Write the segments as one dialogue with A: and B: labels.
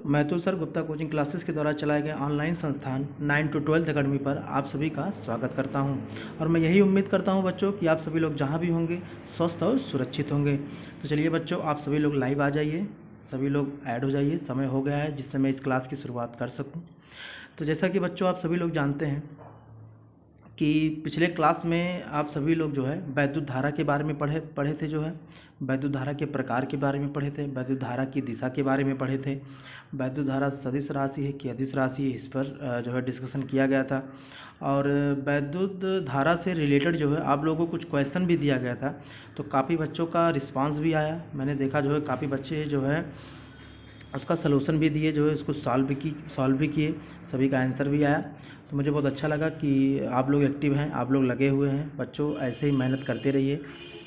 A: मैं Atul sir Gupta coaching classes के द्वारा चलाए गए ऑनलाइन संस्थान 9 to 12 अकेडमी पर आप सभी का स्वागत करता हूं और मैं यही उम्मीद करता हूं बच्चों कि आप सभी लोग जहां भी होंगे स्वस्थ और सुरक्षित होंगे। तो चलिए बच्चों, आप सभी लोग लाइव आ जाइए, सभी लोग ऐड हो जाइए। समय हो गया है जिससे मैं इस क्लास की शुरुआत कर सकूँ। तो जैसा कि बच्चों आप सभी लोग जानते हैं कि पिछले क्लास में आप सभी लोग जो है वैद्युत धारा के बारे में पढ़े थे, जो है वैद्युत धारा के प्रकार के बारे में पढ़े थे, वैद्युत धारा की दिशा के बारे में पढ़े थे, वैद्युत धारा सदिश राशि है कि अदिश राशि है, इस पर जो है डिस्कशन किया गया था। और वैद्युत धारा से रिलेटेड जो है आप लोगों को कुछ क्वेश्चन भी दिया गया था, तो काफ़ी बच्चों का रिस्पांस भी आया। मैंने देखा जो है काफ़ी बच्चे जो है उसका सलूशन भी दिए, जो है उसको सॉल्व भी किए, सभी का आंसर भी आया। तो मुझे बहुत अच्छा लगा कि आप लोग एक्टिव हैं, आप लोग लगे हुए हैं। बच्चों ऐसे ही मेहनत करते रहिए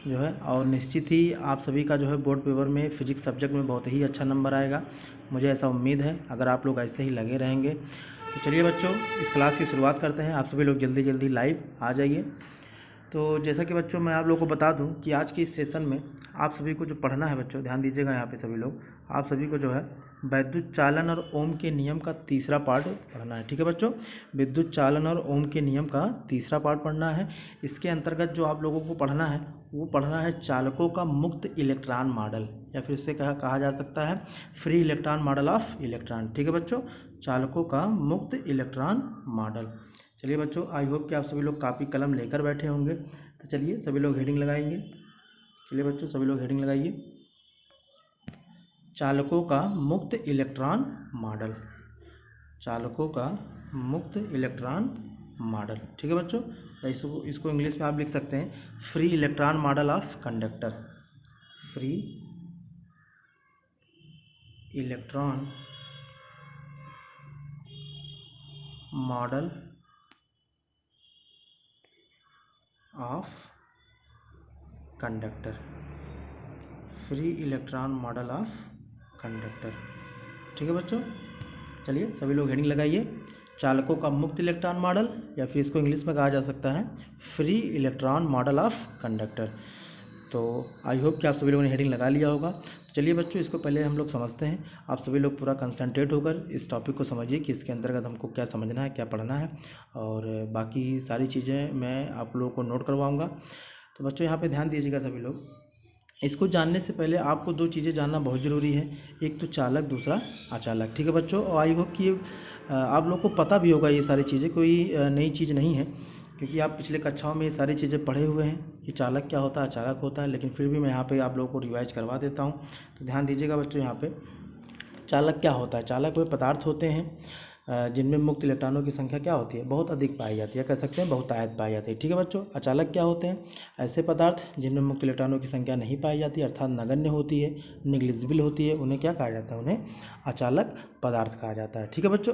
A: जो है, और निश्चित ही आप सभी का जो है बोर्ड पेपर में फिजिक्स सब्जेक्ट में बहुत ही अच्छा नंबर आएगा, मुझे ऐसा उम्मीद है, अगर आप लोग ऐसे ही लगे रहेंगे। तो चलिए बच्चों, इस क्लास की शुरुआत करते हैं। आप सभी लोग जल्दी जल्दी लाइव आ जाइए। तो जैसा कि बच्चों मैं आप लोगों को बता दूं कि आज के इस सेशन में आप सभी को जो पढ़ना है बच्चों, ध्यान दीजिएगा यहाँ पे सभी लोग, आप सभी को जो है विद्युत चालन और ओम के नियम का तीसरा पार्ट पढ़ना है। ठीक है बच्चों, विद्युत चालन और ओम के नियम का तीसरा पार्ट पढ़ना है। इसके अंतर्गत जो आप लोगों को पढ़ना है वो पढ़ना है चालकों का मुक्त इलेक्ट्रॉन मॉडल, या फिर इससे कहा जा सकता है free electron model of electron. ठीक है बच्चों, चालकों का मुक्त इलेक्ट्रॉन मॉडल। चलिए बच्चों, आई होप कि आप सभी लोग कापी कलम लेकर बैठे होंगे। तो चलिए सभी लोग हेडिंग लगाएंगे। चलिए बच्चों, सभी लोग हेडिंग लगाइए, चालकों का मुक्त इलेक्ट्रॉन मॉडल, चालकों का मुक्त इलेक्ट्रॉन मॉडल। ठीक है बच्चों, इसको इंग्लिश में आप लिख सकते हैं free electron model of conductor, free electron model of conductor, free electron model of conductor. ठीक है बच्चों, चलिए सभी लोग हेडिंग लगाइए, चालकों का मुक्त इलेक्ट्रॉन मॉडल, या फिर इसको इंग्लिश में कहा जा सकता है free electron model of conductor. तो आई होप कि आप सभी लोगों ने हेडिंग लगा लिया होगा। तो चलिए बच्चों, इसको पहले हम लोग समझते हैं। आप सभी लोग पूरा कंसंट्रेट होकर इस टॉपिक को समझिए कि इसके अंतर्गत हमको क्या समझना है, क्या पढ़ना है, और बाकी सारी चीज़ें मैं आप लोगों को नोट करवाऊँगा। तो बच्चों यहाँ पे ध्यान दीजिएगा सभी लोग। इसको जानने से पहले आपको दो चीज़ें जानना बहुत ज़रूरी है, एक तो चालक, दूसरा अचालक। ठीक है बच्चों, और आई होप कि आप लोग को पता भी होगा ये सारी चीज़ें, कोई नई चीज़ नहीं है, क्योंकि आप पिछले कक्षाओं में ये सारी चीज़ें पढ़े हुए हैं कि चालक क्या होता है, अचालक होता है, लेकिन फिर भी मैं यहाँ पे आप लोगों को रिवाइज करवा देता हूँ। तो ध्यान दीजिएगा बच्चों, यहाँ पे चालक क्या होता है। चालक वे पदार्थ होते हैं जिनमें मुक्त इलेक्ट्रॉनों की संख्या क्या होती है, बहुत अधिक पाई जाती है, कह सकते हैं बहुतायत पाई जाती है। ठीक है बच्चों, अचालक क्या होते हैं, ऐसे पदार्थ जिनमें मुक्त इलेक्ट्रॉनों की संख्या नहीं पाई जाती, अर्थात नगण्य होती है, निग्लिजिबल होती है, उन्हें क्या कहा जाता है, उन्हें अचालक पदार्थ कहा जाता है। ठीक है बच्चों,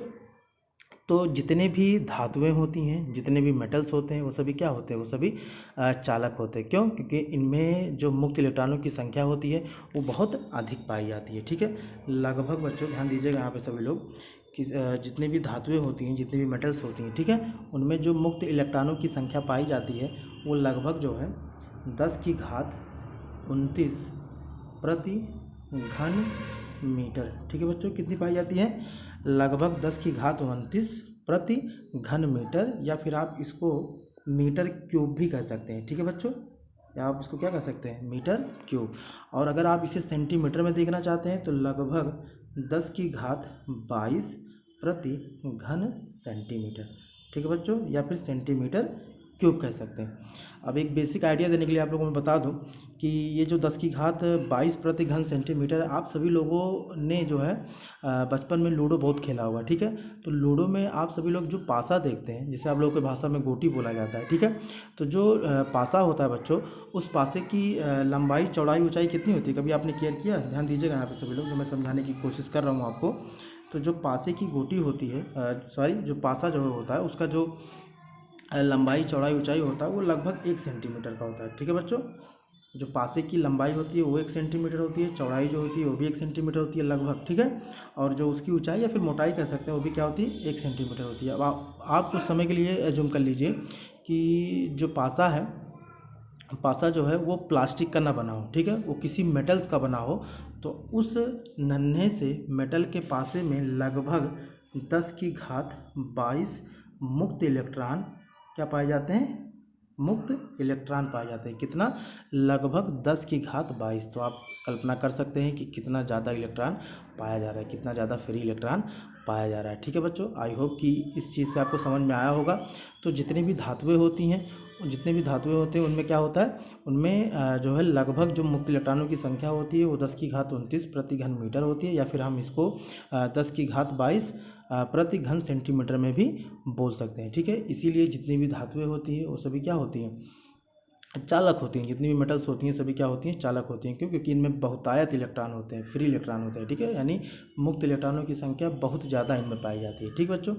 A: तो जितने भी धातुएं होती हैं, जितने भी मेटल्स होते हैं, वो सभी क्या होते हैं, वो सभी चालक होते हैं। क्यों? क्योंकि इनमें जो मुक्त इलेक्ट्रॉनों की संख्या होती है वो बहुत अधिक पाई जाती है। ठीक है, लगभग बच्चों ध्यान दीजिएगा यहाँ पे सभी लोग कि जितनी भी धातुएं होती हैं, जितनी भी मेटल्स होती हैं, ठीक है, उनमें जो मुक्त इलेक्ट्रॉनों की संख्या पाई जाती है वो लगभग जो है 10⁻29 प्रति घन मीटर। ठीक है बच्चों, कितनी पाई जाती है, लगभग 10⁻29 प्रति घन मीटर, या फिर आप इसको मीटर क्यूब भी कह सकते हैं। ठीक है बच्चों, या आप इसको क्या कह सकते हैं, मीटर क्यूब। और अगर आप इसे सेंटीमीटर में देखना चाहते हैं तो लगभग 10⁻22 प्रति घन सेंटीमीटर। ठीक है बच्चों, या फिर सेंटीमीटर क्यूब कह सकते हैं। अब एक बेसिक आइडिया देने के लिए आप लोगों को मैं बता दूं कि ये जो 10⁻22 प्रति घन सेंटीमीटर, आप सभी लोगों ने जो है बचपन में लूडो बहुत खेला होगा। ठीक है, तो लूडो में आप सभी लोग जो पासा देखते हैं, जिसे आप लोगों की भाषा में गोटी बोला जाता है। ठीक है, तो जो पासा होता है बच्चों, उस पासे की लंबाई, चौड़ाई, ऊंचाई कितनी होती है, कभी आपने केयर किया? ध्यान दीजिएगा यहाँ पे सभी लोग, जो मैं समझाने की कोशिश कर रहा हूँ आपको। तो जो पासे की गोटी होती है, जो पासा जो होता है, उसका जो लंबाई, चौड़ाई, ऊंचाई होता है वो लगभग 1 सेंटीमीटर का होता है। ठीक है बच्चों, जो पासे की लंबाई होती है वो 1 सेंटीमीटर होती है, चौड़ाई जो होती है वो भी 1 सेंटीमीटर होती है लगभग। ठीक है, और जो उसकी ऊंचाई या फिर मोटाई कह सकते हैं वो भी क्या होती है, 1 सेंटीमीटर होती है। अब आप कुछ समय के लिए जूम कर लीजिए कि जो पासा है, पासा जो है वो प्लास्टिक का ना बना हो, ठीक है, वो किसी मेटल्स का बना हो, तो उस नन्हे से मेटल के पासे में लगभग 10 की घात 22 मुक्त इलेक्ट्रॉन क्या पाए जाते हैं, मुक्त इलेक्ट्रॉन पाए जाते हैं। कितना, लगभग 10 की घात 22। तो आप कल्पना कर सकते हैं कि कितना ज़्यादा इलेक्ट्रॉन पाया जा रहा है, कितना ज़्यादा फ्री इलेक्ट्रॉन पाया जा रहा है। ठीक है बच्चों, आई होप कि इस चीज़ से आपको समझ में आया होगा। तो जितनी भी धातुएं होती हैं, उनमें क्या होता है, उनमें जो है लगभग जो मुक्त इलेक्ट्रॉनों की संख्या होती है वो 10 की घात 29 प्रति घन मीटर होती है, या फिर हम इसको 10 की घात 22 प्रति घन सेंटीमीटर में भी बोल सकते हैं। ठीक है, इसीलिए जितनी भी धातुएं होती है वो सभी क्या होती हैं, चालक होती हैं। जितनी भी मेटल्स होती हैं सभी क्या होती हैं, चालक होती हैं। क्यों, क्योंकि इनमें बहुतायत इलेक्ट्रॉन होते हैं, फ्री इलेक्ट्रॉन होते हैं। ठीक है, यानी मुक्त इलेक्ट्रॉनों की संख्या बहुत ज़्यादा इनमें पाई जाती है। ठीक बच्चों,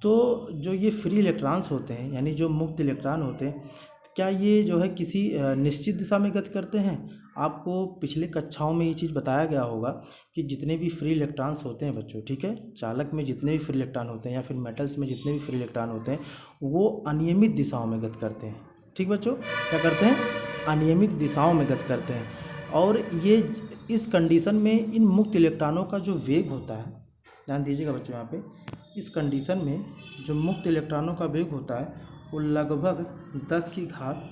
A: तो जो ये फ्री इलेक्ट्रॉन्स होते हैं, यानी जो मुक्त इलेक्ट्रॉन होते हैं, क्या ये जो है किसी निश्चित दिशा में गति करते हैं। आपको पिछले कक्षाओं में ये चीज़ बताया गया होगा कि जितने भी फ्री इलेक्ट्रॉन्स होते हैं बच्चों, ठीक है, चालक में जितने भी फ्री इलेक्ट्रॉन होते हैं या फिर मेटल्स में जितने भी फ्री इलेक्ट्रॉन होते हैं वो अनियमित दिशाओं में गति करते हैं। ठीक बच्चों, क्या करते हैं, अनियमित दिशाओं में गति करते हैं। और ये इस कंडीशन में इन मुक्त इलेक्ट्रॉनों का जो वेग होता है, ध्यान दीजिएगा बच्चों, यहाँ पे इस कंडीशन में जो मुक्त इलेक्ट्रॉनों का वेग होता है वो लगभग 10 की घात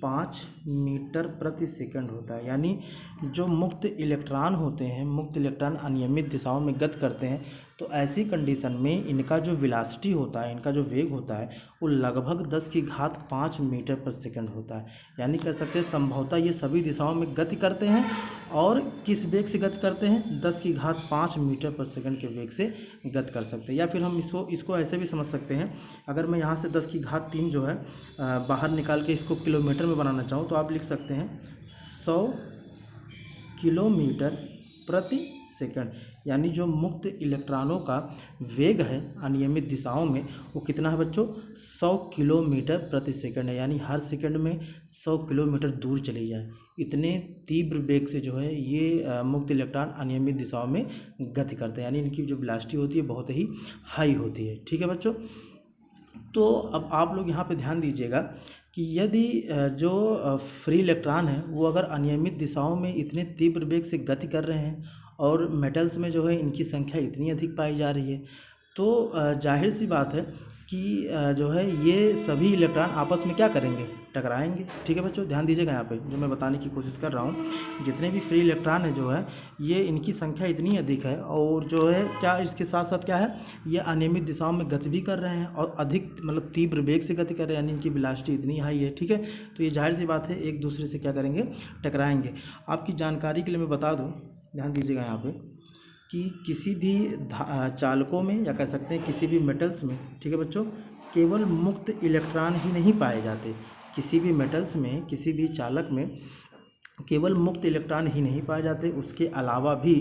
A: 5 मीटर प्रति सेकंड होता है। यानी जो मुक्त इलेक्ट्रॉन होते हैं, मुक्त इलेक्ट्रॉन अनियमित दिशाओं में गति करते हैं, तो ऐसी कंडीशन में इनका जो वेलोसिटी होता है, इनका जो वेग होता है वो लगभग 10 की घात 5 मीटर पर सेकंड होता है। यानी कह सकते हैं संभवतः ये सभी दिशाओं में गति करते हैं। और किस वेग से गति करते हैं, 10 की घात 5 मीटर पर सेकंड के वेग से गति कर सकते हैं। या फिर हम इसको ऐसे भी समझ सकते हैं, अगर मैं यहाँ से 10 की घात 3 जो है बाहर निकाल के इसको किलोमीटर में बनाना चाहूँ तो आप लिख सकते हैं 100 किलोमीटर प्रति सेकंड। यानी जो मुक्त इलेक्ट्रॉनों का वेग है अनियमित दिशाओं में वो कितना है बच्चों, 100 किलोमीटर प्रति सेकंड है। यानी हर सेकंड में 100 किलोमीटर दूर चली जाए, इतने तीव्र वेग से जो है ये मुक्त इलेक्ट्रॉन अनियमित दिशाओं में गति करते हैं। यानी इनकी जो वेलोसिटी होती है बहुत ही हाई होती है। ठीक है बच्चों, तो अब आप लोग यहाँ पे ध्यान दीजिएगा कि यदि जो फ्री इलेक्ट्रॉन है वो अगर अनियमित दिशाओं में इतने तीव्र वेग से गति कर रहे हैं और मेटल्स में जो है इनकी संख्या इतनी अधिक पाई जा रही है, तो जाहिर सी बात है कि जो है ये सभी इलेक्ट्रॉन आपस में क्या करेंगे, टकराएंगे। ठीक है बच्चों, ध्यान दीजिएगा यहाँ पे जो मैं बताने की कोशिश कर रहा हूँ। जितने भी फ्री इलेक्ट्रॉन है जो है ये इनकी संख्या इतनी अधिक है और जो है क्या इसके साथ साथ क्या है, ये अनियमित दिशाओं में गति भी कर रहे हैं और अधिक मतलब तीव्र वेग से गति कर रहे हैं। यानी इनकी वेलोसिटी इतनी हाई है। ठीक है, तो ये जाहिर सी बात है एक दूसरे से क्या करेंगे, टकराएंगे। आपकी जानकारी के लिए मैं बता दूँ, ध्यान दीजिएगा यहाँ पे, कि किसी भी चालकों में या कह सकते हैं किसी भी मेटल्स में, ठीक है बच्चों, केवल मुक्त इलेक्ट्रॉन ही नहीं पाए जाते। किसी भी मेटल्स में, किसी भी चालक में केवल मुक्त इलेक्ट्रॉन ही नहीं पाए जाते, उसके अलावा भी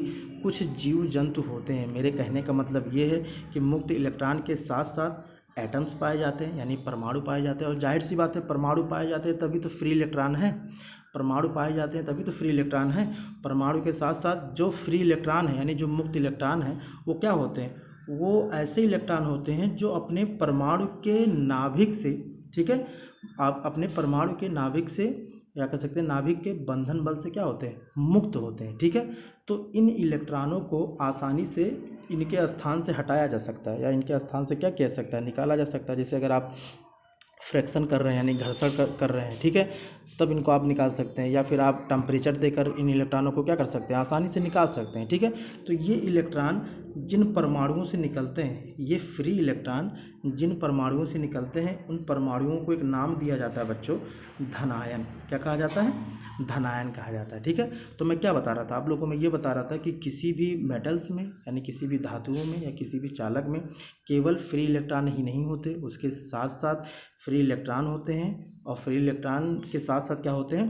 A: कुछ जीव जंतु होते हैं। मेरे कहने का मतलब ये है कि मुक्त इलेक्ट्रॉन के साथ साथ एटम्स पाए जाते हैं, यानी परमाणु पाए जाते हैं। और जाहिर सी बात है परमाणु पाए जाते हैं तभी तो फ्री इलेक्ट्रॉन है, परमाणु पाए जाते हैं तभी तो फ्री इलेक्ट्रॉन है। परमाणु के साथ साथ जो फ्री इलेक्ट्रॉन है यानी जो मुक्त इलेक्ट्रॉन है वो क्या होते हैं, वो ऐसे इलेक्ट्रॉन होते हैं जो अपने परमाणु के नाभिक से, ठीक है, आप अपने परमाणु के नाभिक से या कह सकते हैं नाभिक के बंधन बल से क्या होते हैं, मुक्त होते हैं। ठीक है, तो इन इलेक्ट्रॉनों को आसानी से इनके स्थान से हटाया जा सकता है या इनके स्थान से क्या किया जा सकता है, निकाला जा सकता है। जैसे अगर आप फ्रैक्शन कर रहे हैं यानी घर्षण कर रहे हैं, ठीक है, तब इनको आप निकाल सकते हैं। या फिर आप टेम्परेचर देकर इन इलेक्ट्रॉनों को क्या कर सकते हैं, आसानी से निकाल सकते हैं। ठीक है, तो ये इलेक्ट्रॉन जिन परमाणुओं से निकलते हैं, ये फ्री इलेक्ट्रॉन जिन परमाणुओं से निकलते हैं उन परमाणुओं को एक नाम दिया जाता है बच्चों, धनायन। क्या कहा जाता है, धनायन कहा जाता है। ठीक है, तो मैं क्या बता रहा था आप लोगों को, मैं ये बता रहा था कि किसी भी मेटल्स में यानी किसी भी धातुओं में या किसी भी चालक में केवल फ्री इलेक्ट्रॉन ही नहीं होते, उसके साथ साथ फ्री इलेक्ट्रॉन होते हैं। और फ्री इलेक्ट्रॉन के साथ साथ क्या होते हैं,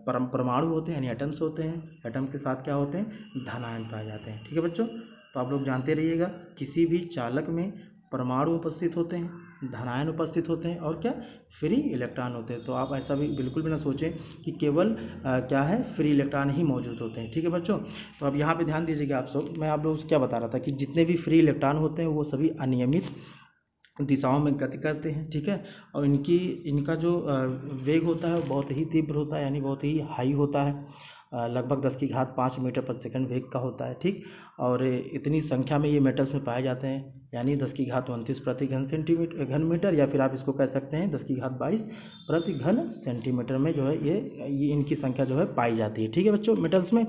A: परमाणु होते हैं यानी एटम्स होते हैं। एटम के साथ क्या होते हैं, धनायन पाए जाते हैं। ठीक है बच्चों, तो आप लोग जानते रहिएगा किसी भी चालक में परमाणु उपस्थित होते हैं, धनायन उपस्थित होते हैं और क्या, फ्री इलेक्ट्रॉन होते हैं। तो आप ऐसा भी बिल्कुल भी ना सोचें कि केवल क्या है, फ्री इलेक्ट्रॉन ही मौजूद होते हैं। ठीक है बच्चों, तो अब यहाँ पे ध्यान दीजिएगा आप सब, मैं आप लोगों से क्या बता रहा था कि जितने भी फ्री इलेक्ट्रॉन होते हैं वो सभी अनियमित दिशाओं में गति करते हैं। ठीक है, और इनका जो वेग होता है वो बहुत ही तीव्र होता है यानी बहुत ही हाई होता है। लगभग 10 की घात 5 मीटर पर सेकंड वेग का होता है, ठीक। और इतनी संख्या में ये मेटल्स में पाए जाते हैं, यानी 10 की घात 29 प्रति घन मीटर, या फिर आप इसको कह सकते हैं 10 की घात 22 प्रति घन सेंटीमीटर में जो है ये इनकी संख्या जो है पाई जाती है, ठीक है बच्चों, मेटल्स में।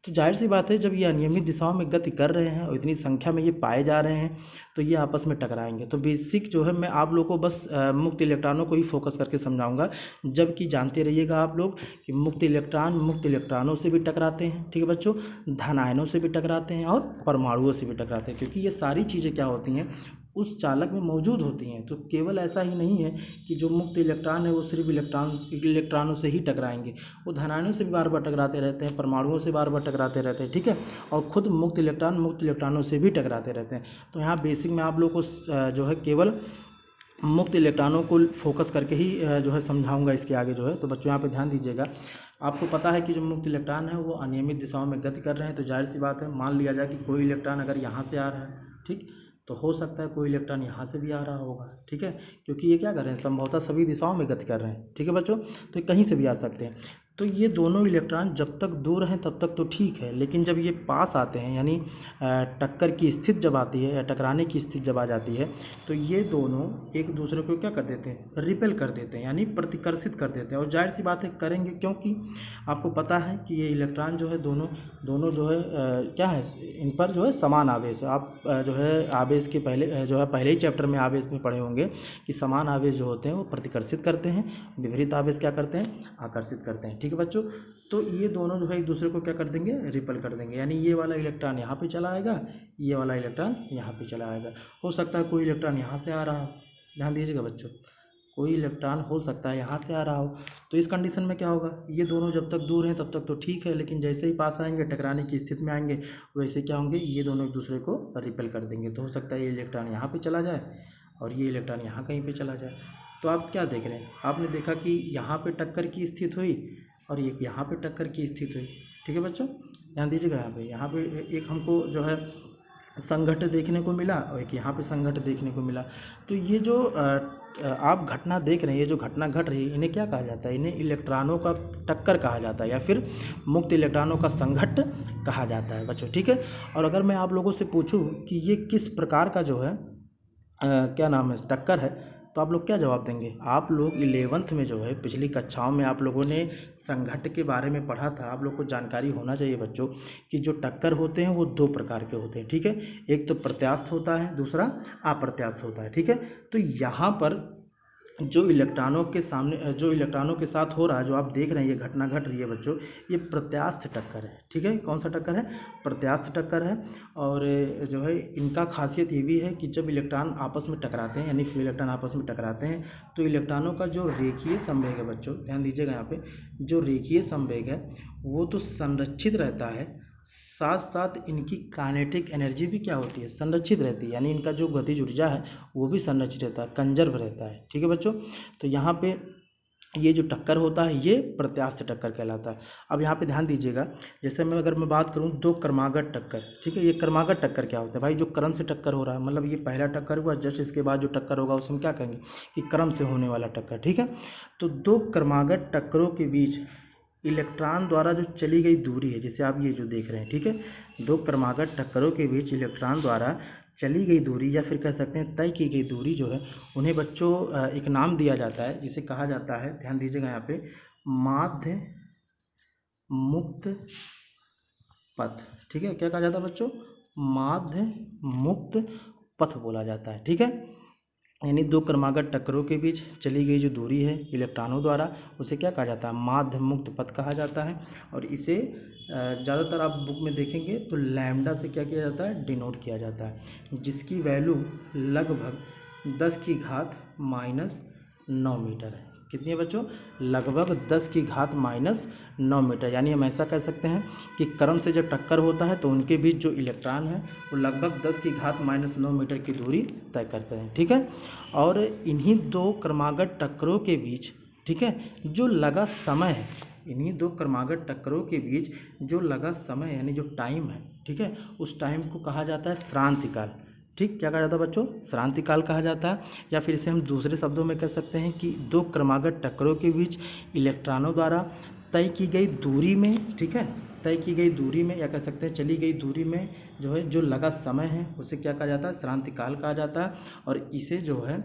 A: तो जाहिर सी बात है, जब ये अनियमित दिशाओं में गति कर रहे हैं और इतनी संख्या में ये पाए जा रहे हैं तो ये आपस में टकराएंगे। तो बेसिक जो है मैं आप लोगों को बस मुक्त इलेक्ट्रॉनों को ही फोकस करके समझाऊंगा, जबकि जानते रहिएगा आप लोग कि मुक्त इलेक्ट्रॉनों से भी टकराते हैं, ठीक है बच्चों, धन आयनों से भी टकराते हैं और परमाणुओं से भी टकराते हैं, क्योंकि ये सारी चीज़ें क्या होती हैं, उस चालक में मौजूद होती हैं। तो केवल ऐसा ही नहीं है कि जो मुक्त इलेक्ट्रॉन है वो सिर्फ इलेक्ट्रॉनों से ही टकराएंगे, वो धनायनों से भी बार बार टकराते रहते हैं, परमाणुओं से बार बार टकराते रहते हैं, ठीक है। और खुद मुक्त इलेक्ट्रॉनों से भी टकराते रहते हैं। तो यहाँ बेसिक में आप लोग को जो है केवल मुक्त इलेक्ट्रॉनों को फोकस करके ही जो है समझाऊंगा इसके आगे जो है। तो बच्चों यहाँ पे ध्यान दीजिएगा, आपको पता है कि जो मुक्त इलेक्ट्रॉन है वो अनियमित दिशाओं में गति कर रहे हैं। तो जाहिर सी बात है, मान लिया जाए कि कोई इलेक्ट्रॉन अगर यहाँ से आ रहा है, ठीक, तो हो सकता है कोई इलेक्ट्रॉन यहाँ से भी आ रहा होगा, ठीक है, क्योंकि ये क्या कर रहे हैं, संभवतः सभी दिशाओं में गति कर रहे हैं, ठीक है बच्चों। तो कहीं से भी आ सकते हैं। तो ये दोनों इलेक्ट्रॉन जब तक दूर हैं तब तक तो ठीक है, लेकिन जब ये पास आते हैं, यानी टक्कर की स्थिति जब आती है या टकराने की स्थिति जब आ जाती है, तो ये दोनों एक दूसरे को क्या कर देते हैं, रिपेल कर देते हैं, यानी प्रतिकर्षित कर देते हैं। और जाहिर सी बात है करेंगे, क्योंकि आपको पता है कि ये इलेक्ट्रॉन जो है दोनों जो है क्या है, इन पर जो है समान आवेश है। आप जो है आवेश के पहले ही चैप्टर में आवेश में पढ़े होंगे कि समान आवेश जो होते हैं वो प्रतिकर्षित करते हैं, विपरीत आवेश क्या करते हैं, आकर्षित करते हैं, ठीक है बच्चों। तो ये दोनों जो है एक दूसरे को क्या कर देंगे, रिपेल कर देंगे, यानी ये वाला इलेक्ट्रॉन यहाँ पे चला आएगा, ये वाला इलेक्ट्रॉन यहाँ पे चला आएगा। हो सकता है कोई इलेक्ट्रॉन यहाँ से आ रहा हो, ध्यान दीजिएगा बच्चों, कोई इलेक्ट्रॉन हो सकता है यहाँ से आ रहा हो। तो इस कंडीशन में क्या होगा, ये दोनों जब तक दूर हैं तब तक तो ठीक है, लेकिन जैसे ही पास आएंगे, टकराने की स्थिति में आएंगे, वैसे क्या होंगे, ये दोनों एक दूसरे को रिपेल कर देंगे। तो हो सकता है ये इलेक्ट्रॉन यहाँ पे चला जाए और ये इलेक्ट्रॉन यहाँ कहीं पे चला जाए। तो आप क्या देख रहे हैं, आपने देखा कि यहाँ पे टक्कर की स्थिति हुई और एक यहाँ पे टक्कर की स्थिति हुई, ठीक है बच्चों, ध्यान दीजिएगा। यहाँ पे एक हमको जो है संघट्ट देखने को मिला और एक यहाँ पे संघट्ट देखने को मिला। तो ये जो आप घटना देख रहे हैं, ये जो घटना घट रही है, इन्हें क्या कहा जाता है, इन्हें इलेक्ट्रॉनों का टक्कर कहा जाता है या फिर मुक्त इलेक्ट्रॉनों का संघट्ट कहा जाता है बच्चों, ठीक है। और अगर मैं आप लोगों से पूछूं कि ये किस प्रकार का जो है क्या नाम है, टक्कर है, तो आप लोग क्या जवाब देंगे। आप लोग 11th में जो है, पिछली कक्षाओं में आप लोगों ने संघट्ट के बारे में पढ़ा था। आप लोग को जानकारी होना चाहिए बच्चों कि जो टक्कर होते हैं वो 2 प्रकार के होते हैं, ठीक है। एक तो प्रत्यास्थ होता है, दूसरा अप्रत्यास्थ होता है, ठीक है। तो यहाँ पर जो इलेक्ट्रॉनों के साथ हो रहा है, जो आप देख रहे हैं ये घटना घट रही है बच्चों, ये प्रत्यास्थ टक्कर है, ठीक है। कौन सा टक्कर है, प्रत्यास्थ टक्कर है। और जो है इनका खासियत ये भी है कि जब इलेक्ट्रॉन आपस में टकराते हैं, यानी फ्री इलेक्ट्रॉन आपस में टकराते हैं, तो इलेक्ट्रॉनों का जो रेखीय संवेग है बच्चों, ध्यान दीजिएगा, यहाँ पे जो रेखीय संवेग है वो तो संरक्षित रहता है, साथ साथ इनकी काइनेटिक एनर्जी भी क्या होती है, संरक्षित रहती है, यानी इनका जो गतिज ऊर्जा है वो भी संरक्षित रहता है, कंजर्व रहता है, ठीक है बच्चों। तो यहाँ पे ये जो टक्कर होता है ये प्रत्यास्थ टक्कर कहलाता है। अब यहाँ पे ध्यान दीजिएगा, जैसे अगर मैं बात करूँ 2 क्रमागत टक्कर, ठीक है। ये क्रमागत टक्कर क्या होता है भाई, जो क्रम से टक्कर हो रहा है, मतलब ये पहला टक्कर हुआ, जस्ट इसके बाद जो टक्कर होगा उसे हम क्या कहेंगे कि क्रम से होने वाला टक्कर, ठीक है। तो 2 क्रमागत टक्करों के बीच इलेक्ट्रॉन द्वारा जो चली गई दूरी है, जैसे आप ये जो देख रहे हैं, ठीक है, 2 क्रमागत टक्करों के बीच इलेक्ट्रॉन द्वारा चली गई दूरी या फिर कह सकते हैं तय की गई दूरी जो है, उन्हें बच्चों एक नाम दिया जाता है, जिसे कहा जाता है, ध्यान दीजिएगा यहाँ पे, माध्य मुक्त पथ, ठीक है। क्या कहा जाता है बच्चों, माध्य मुक्त पथ बोला जाता है, ठीक है। यानी 2 क्रमागत टक्करों के बीच चली गई जो दूरी है इलेक्ट्रॉनों द्वारा, उसे क्या कहा जाता है, माध्य मुक्त पथ कहा जाता है। और इसे ज़्यादातर आप बुक में देखेंगे तो लैम्डा से क्या किया जाता है, डिनोट किया जाता है, जिसकी वैल्यू लगभग 10 की घात -9 मीटर है। कितनी है बच्चों, लगभग 10 की घात -9 मीटर। यानी हम ऐसा कह सकते हैं कि क्रम से जब टक्कर होता है तो उनके बीच जो इलेक्ट्रॉन है वो लगभग 10 की घात -9 मीटर की दूरी तय करते हैं, ठीक है। और इन्हीं 2 क्रमागत टक्करों के बीच, ठीक है, जो लगा समय है, इन्हीं 2 क्रमागत टक्करों के बीच जो लगा समय यानी जो टाइम है, ठीक है, उस टाइम को कहा जाता है श्रांति काल, ठीक। क्या कहा जाता है बच्चों, श्रांति काल कहा जाता है। या फिर इसे हम दूसरे शब्दों में कह सकते हैं कि 2 क्रमागत टक्करों के बीच इलेक्ट्रॉनों द्वारा तय की गई दूरी में, ठीक है, तय की गई दूरी में या कह सकते हैं चली गई दूरी में जो है जो लगा समय है उसे क्या कहा जाता है, श्रांति काल कहा जाता है। और इसे जो है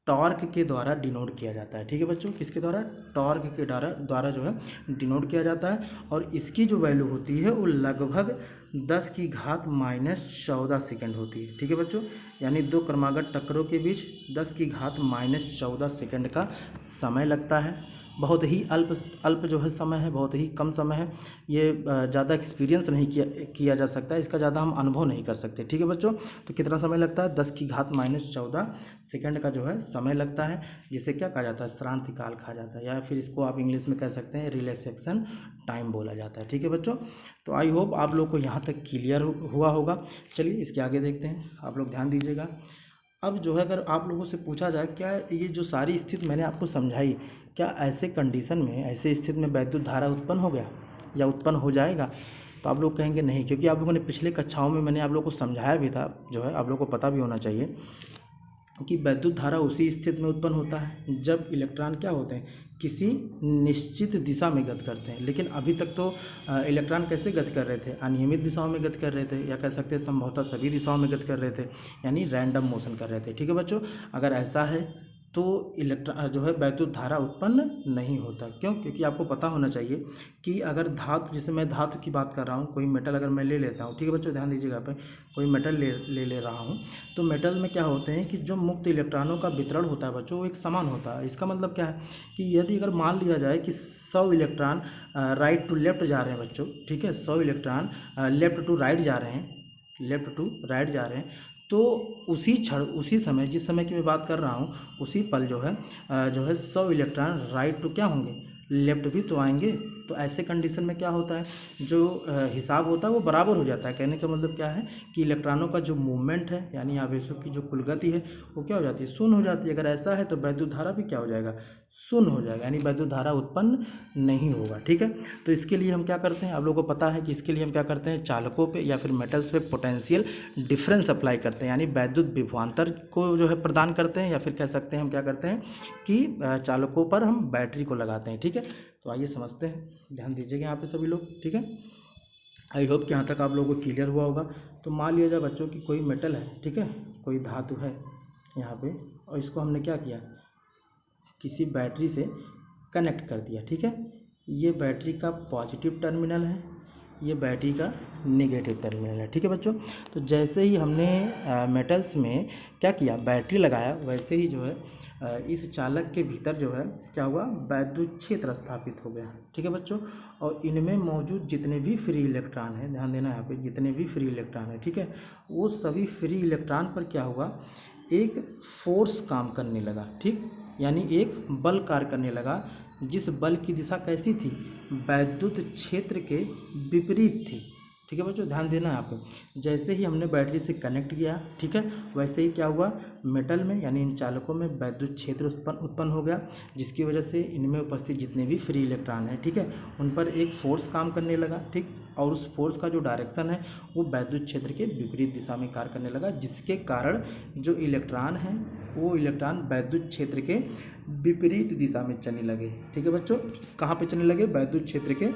A: टॉर्क के द्वारा डिनोट किया जाता है। ठीक है बच्चों, किसके द्वारा, टॉर्क के द्वारा जो है डिनोट किया जाता है। और इसकी जो वैल्यू होती है वो लगभग 10 की घात -14 सेकंड होती है। ठीक है बच्चों, यानी दो क्रमागत टक्करों के बीच 10 की घात -14 सेकंड का समय लगता है। बहुत ही अल्प जो है समय है, बहुत ही कम समय है। ये ज़्यादा एक्सपीरियंस नहीं किया जा सकता, इसका ज़्यादा हम अनुभव नहीं कर सकते। ठीक है बच्चों, तो कितना समय लगता है, 10 की घात -14 सेकंड का जो है समय लगता है, जिसे क्या कहा जाता है, श्रांति काल कहा जाता है, या फिर इसको आप इंग्लिश में कह सकते हैं रिलैक्सेशन टाइम बोला जाता है। ठीक है बच्चों, तो आई होप आप लोग को यहाँ तक क्लियर हुआ होगा। चलिए इसके आगे देखते हैं, आप लोग ध्यान दीजिएगा। अब जो है अगर आप लोगों से पूछा जाए क्या ये जो सारी स्थिति मैंने आपको समझाई, क्या ऐसे कंडीशन में, ऐसे स्थिति में वैद्युत धारा उत्पन्न हो गया या उत्पन्न हो जाएगा, तो आप लोग कहेंगे नहीं, क्योंकि आप लोगों ने पिछले कक्षाओं में मैंने आप लोगों को समझाया भी था, जो है आप लोगों को पता भी होना चाहिए कि वैद्युत धारा उसी स्थिति में उत्पन्न होता है जब इलेक्ट्रॉन क्या होते हैं, किसी निश्चित दिशा में गति करते हैं। लेकिन अभी तक तो इलेक्ट्रॉन कैसे गति कर रहे थे, अनियमित दिशाओं में गति कर रहे थे, या कह सकते हैं संभवतः सभी दिशाओं में गति कर रहे थे, यानी रैंडम मोशन कर रहे थे। ठीक है बच्चों, अगर ऐसा है तो इलेक्ट्रॉन जो है वैद्युत धारा उत्पन्न नहीं होता। क्यों, क्योंकि आपको पता होना चाहिए कि अगर धातु, जैसे मैं धातु की बात कर रहा हूँ, कोई मेटल अगर मैं ले लेता हूँ, ठीक है बच्चों ध्यान दीजिएगा, पे कोई मेटल ले रहा हूँ, तो मेटल में क्या होते हैं कि जो मुक्त इलेक्ट्रॉनों का वितरण होता है बच्चों वो एक समान होता है। इसका मतलब क्या है कि यदि अगर मान लिया जाए कि 100 इलेक्ट्रॉन राइट टू लेफ्ट जा रहे हैं बच्चों, ठीक है, 100 इलेक्ट्रॉन लेफ्ट टू राइट जा रहे हैं, लेफ्ट टू राइट जा रहे हैं, तो उसी क्षण, उसी समय, जिस समय की मैं बात कर रहा हूँ, उसी पल जो है 100 इलेक्ट्रॉन राइट टू क्या होंगे, लेफ्ट भी तो आएंगे। तो ऐसे कंडीशन में क्या होता है, जो हिसाब होता है वो बराबर हो जाता है। कहने का मतलब क्या है कि इलेक्ट्रॉनों का जो मूवमेंट है, यानी आवेशों की जो कुल गति है वो क्या हो जाती है, शून्य हो जाती है। अगर ऐसा है तो वैद्युत धारा भी क्या हो जाएगा, शून्य हो जाएगा, यानी वैद्युत धारा उत्पन्न नहीं होगा। ठीक है, तो इसके लिए हम क्या करते हैं, आप लोगों को पता है कि इसके लिए हम क्या करते हैं, चालकों पे या फिर मेटल्स पे पोटेंशियल डिफरेंस अप्लाई करते हैं, यानी वैद्युत विभवांतर को जो है प्रदान करते हैं, या फिर कह सकते हैं हम क्या करते हैं कि चालकों पर हम बैटरी को लगाते हैं। ठीक है, तो आइए समझते हैं, ध्यान दीजिएगा यहाँ पे सभी लोग। ठीक है, आई होप कि यहाँ तक आप लोगों को क्लियर हुआ होगा। तो मान लिया जाए बच्चों कि कोई मेटल है, ठीक है, कोई धातु है यहाँ पे, और इसको हमने क्या किया, किसी बैटरी से कनेक्ट कर दिया। ठीक है, ये बैटरी का पॉजिटिव टर्मिनल है, ये बैटरी का नेगेटिव टर्मिनल है। ठीक है बच्चों, तो जैसे ही हमने मेटल्स में क्या किया, बैटरी लगाया, वैसे ही जो है इस चालक के भीतर जो है क्या हुआ, वैद्युत क्षेत्र स्थापित हो गया। ठीक है बच्चों, और इनमें मौजूद जितने भी फ्री इलेक्ट्रॉन हैं, ध्यान देना यहाँ पे, जितने भी फ्री इलेक्ट्रॉन है, ठीक है, वो सभी फ्री इलेक्ट्रॉन पर क्या हुआ, एक फोर्स काम करने लगा। ठीक, यानी एक बल कार्य करने लगा, जिस बल की दिशा कैसी थी, वैद्युत क्षेत्र के विपरीत थी। ठीक है बच्चों, ध्यान देना है आपको। जैसे ही हमने बैटरी से कनेक्ट किया, ठीक है, वैसे ही क्या हुआ, मेटल में यानी इन चालकों में वैद्युत क्षेत्र उत्पन्न हो गया, जिसकी वजह से इनमें उपस्थित जितने भी फ्री इलेक्ट्रॉन हैं, ठीक है, उन पर एक फोर्स काम करने लगा। ठीक, और उस फोर्स का जो डायरेक्शन है वो वैद्युत क्षेत्र के विपरीत दिशा में कार्य करने लगा, जिसके कारण जो इलेक्ट्रॉन हैं वो इलेक्ट्रॉन वैद्युत क्षेत्र के विपरीत दिशा में चलने लगे। ठीक है बच्चों, कहाँ पे चलने लगे, वैद्युत क्षेत्र के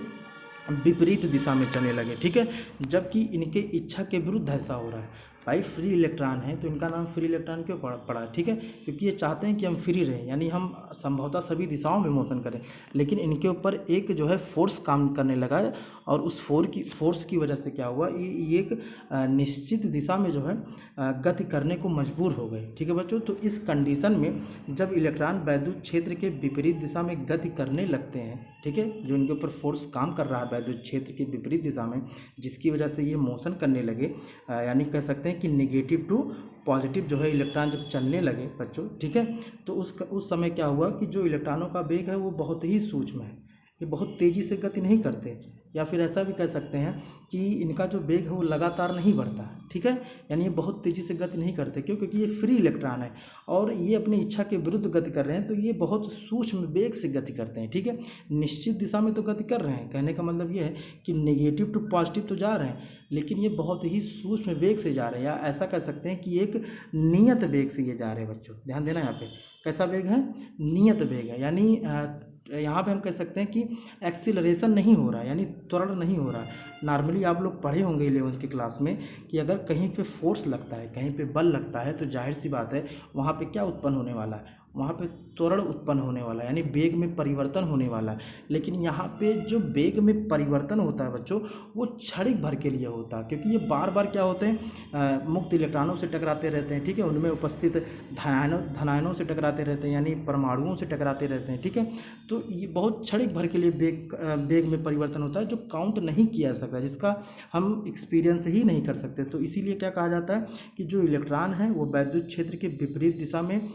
A: विपरीत दिशा में चलने लगे। ठीक है, जबकि इनके इच्छा के विरुद्ध ऐसा हो रहा है। भाई फ्री इलेक्ट्रॉन है तो इनका नाम फ्री इलेक्ट्रॉन क्यों पड़ा, ठीक है, क्योंकि ये चाहते हैं कि हम फ्री रहें, यानी हम संभवतः सभी दिशाओं में मोशन करें, लेकिन इनके ऊपर एक जो है फोर्स काम करने लगा है, और उस फोर्स की वजह से क्या हुआ, ये एक निश्चित दिशा में जो है गति करने को मजबूर हो गए। ठीक है बच्चों, तो इस कंडीशन में जब इलेक्ट्रॉन वैद्युत क्षेत्र के विपरीत दिशा में गति करने लगते हैं, ठीक है, जो इनके ऊपर फोर्स काम कर रहा है वैद्युत क्षेत्र के विपरीत दिशा में, जिसकी वजह से ये मोशन करने लगे, यानी कह सकते हैं कि नेगेटिव टू पॉजिटिव जो है इलेक्ट्रॉन जब चलने लगे बच्चों, ठीक है, तो उस समय क्या हुआ कि जो इलेक्ट्रॉनों का वेग है वो बहुत ही सूक्ष्म है, ये बहुत तेज़ी से गति नहीं करते, या फिर ऐसा भी कह सकते हैं कि इनका जो वेग है वो लगातार नहीं बढ़ता। ठीक है, यानी ये बहुत तेज़ी से गति नहीं करते, क्यों, क्योंकि ये फ्री इलेक्ट्रॉन है और ये अपनी इच्छा के विरुद्ध गति कर रहे हैं, तो ये बहुत सूक्ष्म वेग से गति करते हैं। ठीक है, निश्चित दिशा में तो गति कर रहे हैं, कहने का मतलब ये है कि नेगेटिव टू पॉजिटिव तो जा रहे हैं, लेकिन ये बहुत ही सूक्ष्म वेग से जा रहे हैं, या ऐसा कह सकते हैं कि एक नियत वेग से ये जा रहे हैं। बच्चों ध्यान देना यहाँ पे, कैसा वेग है, नियत वेग है, यानी यहाँ पे हम कह सकते हैं कि एक्सीलरेशन नहीं हो रहा है, यानी त्वरण नहीं हो रहा है। नॉर्मली आप लोग पढ़े होंगे 11वीं की क्लास में कि अगर कहीं पे फोर्स लगता है, कहीं पे बल लगता है, तो जाहिर सी बात है वहाँ पे क्या उत्पन्न होने वाला है, वहाँ पे त्वरण उत्पन्न होने वाला है, यानी वेग में परिवर्तन होने वाला है। लेकिन यहाँ पे जो वेग में परिवर्तन होता है बच्चों, वो क्षणिक भर के लिए होता है, क्योंकि ये बार बार क्या होते हैं, मुक्त इलेक्ट्रॉनों से टकराते रहते हैं, ठीक है, उनमें उपस्थित धनायनों से टकराते रहते हैं, यानी परमाणुओं से टकराते रहते हैं, ठीक है। तो ये बहुत क्षणिक भर के लिए वेग में परिवर्तन होता है, जो काउंट नहीं किया जा सकता, जिसका हम एक्सपीरियंस ही नहीं कर सकते। तो इसीलिए क्या कहा जाता है कि जो इलेक्ट्रॉन है वो वैद्युत क्षेत्र के विपरीत दिशा में,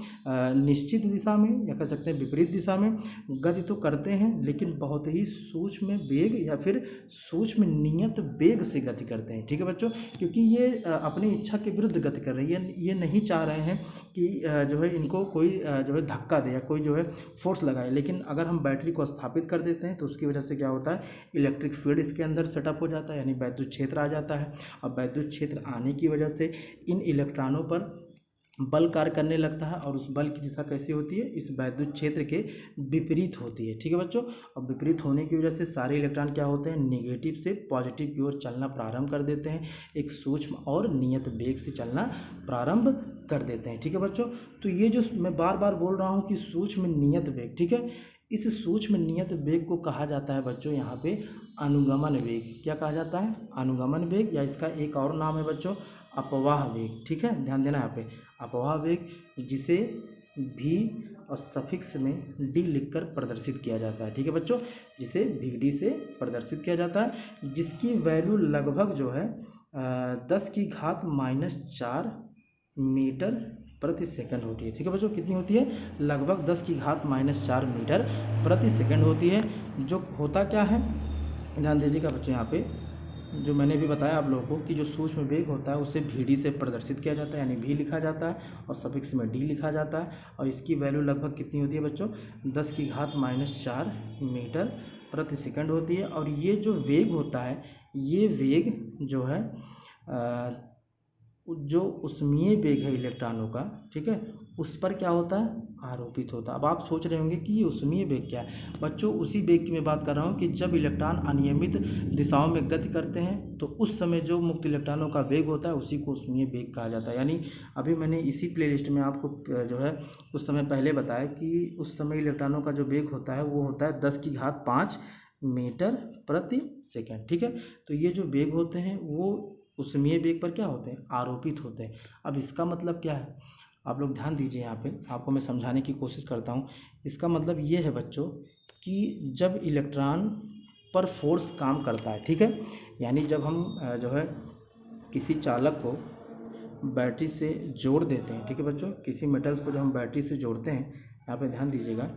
A: निश्चित दिशा में, या कह सकते हैं विपरीत दिशा में गति तो करते हैं, लेकिन बहुत ही सूक्ष्म वेग या फिर सूक्ष्म नियत वेग से गति करते हैं, ठीक है बच्चों। क्योंकि ये अपनी इच्छा के विरुद्ध गति कर रही है, ये नहीं चाह रहे हैं कि जो है इनको कोई जो है धक्का दे या कोई जो है फोर्स लगाए। लेकिन अगर हम बैटरी को स्थापित कर देते हैं तो उसकी वजह से क्या होता है, इलेक्ट्रिक फील्ड इसके अंदर सेटअप हो जाता है, यानी वैद्युत क्षेत्र आ जाता है। अब वैद्युत क्षेत्र आने की वजह से इन इलेक्ट्रॉनों पर बल कार्य करने लगता है, और उस बल की दिशा कैसी होती है, इस वैद्युत क्षेत्र के विपरीत होती है, ठीक है बच्चों। अब विपरीत होने की वजह से सारे इलेक्ट्रॉन क्या होते हैं, नेगेटिव से पॉजिटिव की ओर चलना प्रारंभ कर देते हैं, एक सूक्ष्म और नियत वेग से चलना प्रारंभ कर देते हैं, ठीक है बच्चों। तो ये जो मैं बार बार बोल रहा हूँ कि सूक्ष्म नियत वेग, ठीक है, इस सूक्ष्म नियत वेग को कहा जाता है बच्चों यहाँ पे अनुगमन वेग। क्या कहा जाता है, अनुगमन वेग, या इसका एक और नाम है बच्चों अपवाह वेग, ठीक है, ध्यान देना यहाँ पे, अपवाह वेग, जिसे भी और सफिक्स में डी लिखकर प्रदर्शित किया जाता है, ठीक है बच्चों, जिसे डी से प्रदर्शित किया जाता है, जिसकी वैल्यू लगभग जो है 10⁻⁻⁴ मीटर प्रति सेकंड होती है, ठीक है बच्चों। कितनी होती है, लगभग 10⁻⁻⁴ मीटर प्रति सेकंड होती है। जो होता क्या है, ध्यान दीजिएगा बच्चों, यहाँ पे जो मैंने भी बताया आप लोगों को कि जो सूक्ष्म वेग होता है उसे डी से प्रदर्शित किया जाता है, यानी भी लिखा जाता है और सफिक्स में डी लिखा जाता है, और इसकी वैल्यू लगभग कितनी होती है बच्चों, 10⁻⁻⁴ मीटर प्रति सेकंड होती है। और ये जो वेग होता है, ये वेग जो है जो उष्मीय वेग है इलेक्ट्रॉनों का, ठीक है, उस पर क्या होता है, आरोपित होता है। अब आप सोच रहे होंगे कि ये उष्मीय वेग क्या है बच्चों, उसी वेग की मैं बात कर रहा हूँ कि जब इलेक्ट्रॉन अनियमित दिशाओं में गति करते हैं तो उस समय जो मुक्त इलेक्ट्रॉनों का वेग होता है उसी को उष्मीय वेग कहा जाता है। यानी अभी मैंने इसी प्लेलिस्ट में आपको जो है कुछ समय पहले बताया कि उस समय इलेक्ट्रॉनों का जो वेग होता है वो होता है 10⁵ मीटर प्रति सेकेंड, ठीक है। तो ये जो वेग होते हैं वो उष्मीय वेग पर क्या होते हैं, आरोपित होते हैं। अब इसका मतलब क्या है, आप लोग ध्यान दीजिए, यहाँ पे आपको मैं समझाने की कोशिश करता हूँ। इसका मतलब ये है बच्चों कि जब इलेक्ट्रॉन पर फोर्स काम करता है, ठीक है, यानी जब हम जो है किसी चालक को बैटरी से जोड़ देते हैं, ठीक है बच्चों, किसी मेटल्स को जब हम बैटरी से जोड़ते हैं, यहाँ पे ध्यान दीजिएगा,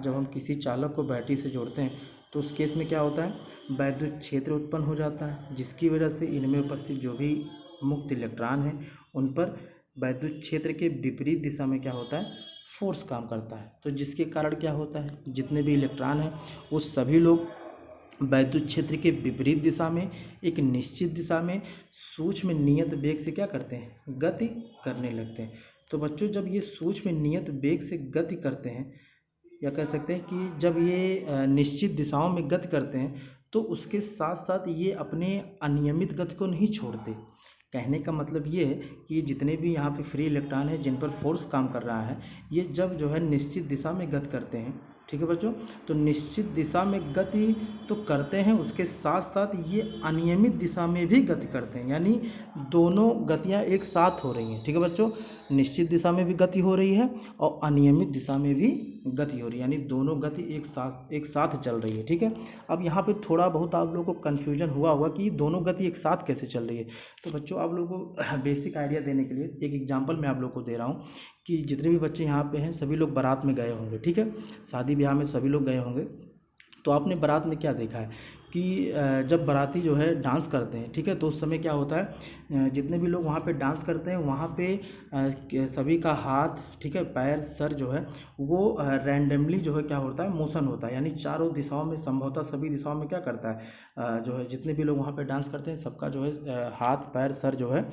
A: जब हम किसी चालक को बैटरी से जोड़ते हैं तो उस केस में क्या होता है, वैद्युत क्षेत्र उत्पन्न हो जाता है, जिसकी वजह से इनमें उपस्थित जो भी मुक्त इलेक्ट्रॉन हैं उन पर वैद्युत क्षेत्र के विपरीत दिशा में क्या होता है, फोर्स काम करता है। तो जिसके कारण क्या होता है, जितने भी इलेक्ट्रॉन हैं वो सभी लोग वैद्युत क्षेत्र के विपरीत दिशा में एक निश्चित दिशा में सूक्ष्म नियत वेग से क्या करते हैं, गति करने लगते हैं। तो बच्चों जब ये सूक्ष्म नियत वेग से गति करते हैं, या कह सकते हैं कि जब ये निश्चित दिशाओं में गति करते हैं तो उसके साथ साथ ये अपने अनियमित गति को नहीं छोड़ते। कहने का मतलब ये है कि जितने भी यहाँ पे फ्री इलेक्ट्रॉन है जिन पर फोर्स काम कर रहा है, ये जब जो है निश्चित दिशा में गति करते हैं, ठीक है बच्चों, तो निश्चित दिशा में गति तो करते हैं, उसके साथ साथ ये अनियमित दिशा में भी गति करते हैं, यानी दोनों गतियाँ एक साथ हो रही हैं, ठीक है बच्चों, निश्चित दिशा में भी गति हो रही है और अनियमित दिशा में भी गति हो रही है, यानी दोनों गति एक साथ चल रही है, ठीक है। अब यहाँ पे थोड़ा बहुत आप लोगों को कन्फ्यूजन हुआ होगा कि दोनों गति एक साथ कैसे चल रही है। तो बच्चों आप लोगों को बेसिक आइडिया देने के लिए एक एग्जांपल मैं आप लोगों को दे रहा हूँ कि जितने भी बच्चे यहाँ पे हैं सभी लोग बारात में गए होंगे, ठीक है, शादी ब्याह में सभी लोग गए होंगे। तो आपने बारात में क्या देखा है कि जब बाराती जो है डांस करते हैं, ठीक है, तो उस समय क्या होता है, जितने भी लोग वहाँ पे डांस करते हैं वहाँ पे सभी का हाथ, ठीक है, पैर, सर जो है वो रैंडमली जो है क्या होता है, मोशन होता है, यानी चारों दिशाओं में संभवतः सभी दिशाओं में क्या करता है, जो है जितने भी लोग वहाँ पे डांस करते हैं सबका जो है हाथ, पैर, सर जो है